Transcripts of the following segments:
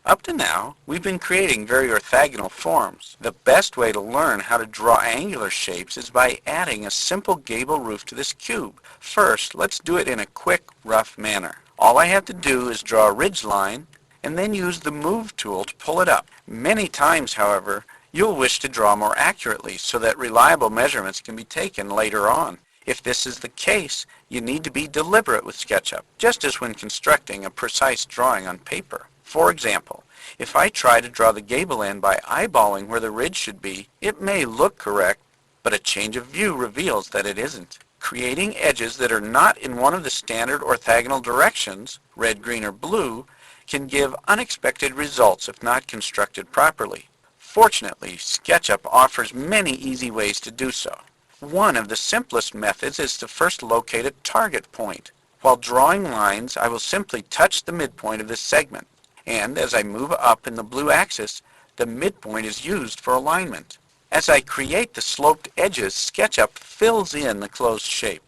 Up to now, we've been creating very orthogonal forms. The best way to learn how to draw angular shapes is by adding a simple gable roof to this cube. First, let's do it in a quick, rough manner. All I have to do is draw a ridge line and then use the Move tool to pull it up. Many times, however, you'll wish to draw more accurately so that reliable measurements can be taken later on. If this is the case, you need to be deliberate with SketchUp, just as when constructing a precise drawing on paper. For example, if I try to draw the gable end by eyeballing where the ridge should be, it may look correct, but a change of view reveals that it isn't. Creating edges that are not in one of the standard orthogonal directions, red, green, or blue, can give unexpected results if not constructed properly. Fortunately, SketchUp offers many easy ways to do so. One of the simplest methods is to first locate a target point. While drawing lines, I will simply touch the midpoint of this segment, and as I move up in the blue axis, the midpoint is used for alignment. As I create the sloped edges, SketchUp fills in the closed shape.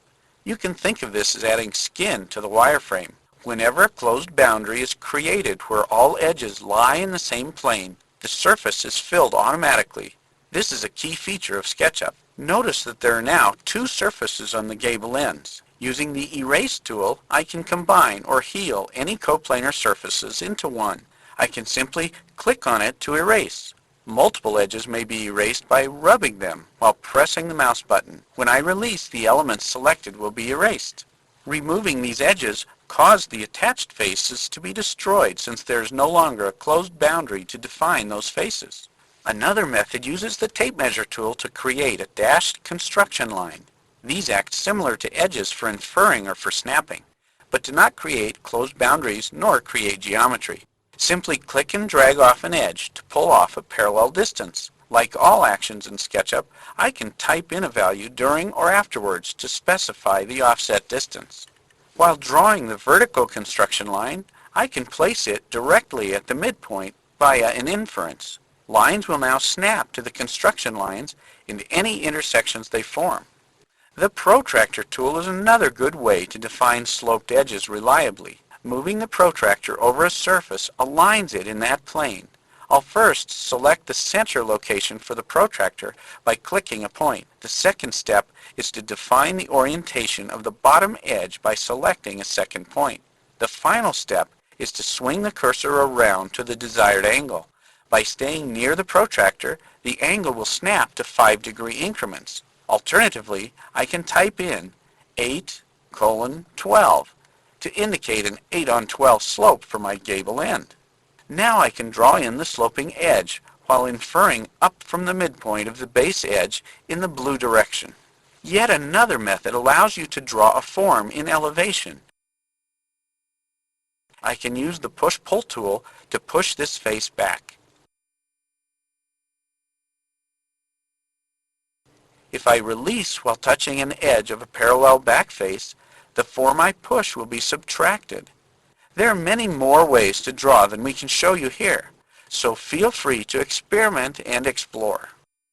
You can think of this as adding skin to the wireframe. Whenever a closed boundary is created where all edges lie in the same plane, the surface is filled automatically. This is a key feature of SketchUp. Notice that there are now two surfaces on the gable ends. Using the Erase tool, I can combine or heal any coplanar surfaces into one. I can simply click on it to erase. Multiple edges may be erased by rubbing them while pressing the mouse button. When I release, the elements selected will be erased. Removing these edges caused the attached faces to be destroyed since there is no longer a closed boundary to define those faces. Another method uses the tape measure tool to create a dashed construction line. These act similar to edges for inferring or for snapping, but do not create closed boundaries nor create geometry. Simply click and drag off an edge to pull off a parallel distance. Like all actions in SketchUp, I can type in a value during or afterwards to specify the offset distance. While drawing the vertical construction line, I can place it directly at the midpoint via an inference. Lines will now snap to the construction lines in any intersections they form. The Protractor tool is another good way to define sloped edges reliably. Moving the protractor over a surface aligns it in that plane. I'll first select the center location for the protractor by clicking a point. The second step is to define the orientation of the bottom edge by selecting a second point. The final step is to swing the cursor around to the desired angle. By staying near the protractor, the angle will snap to 5-degree increments. Alternatively, I can type in 8:12 to indicate an 8:12 slope for my gable end. Now I can draw in the sloping edge while inferring up from the midpoint of the base edge in the blue direction. Yet another method allows you to draw a form in elevation. I can use the Push-Pull tool to push this face back. If I release while touching an edge of a parallel back face, the form I push will be subtracted. There are many more ways to draw than we can show you here, so feel free to experiment and explore.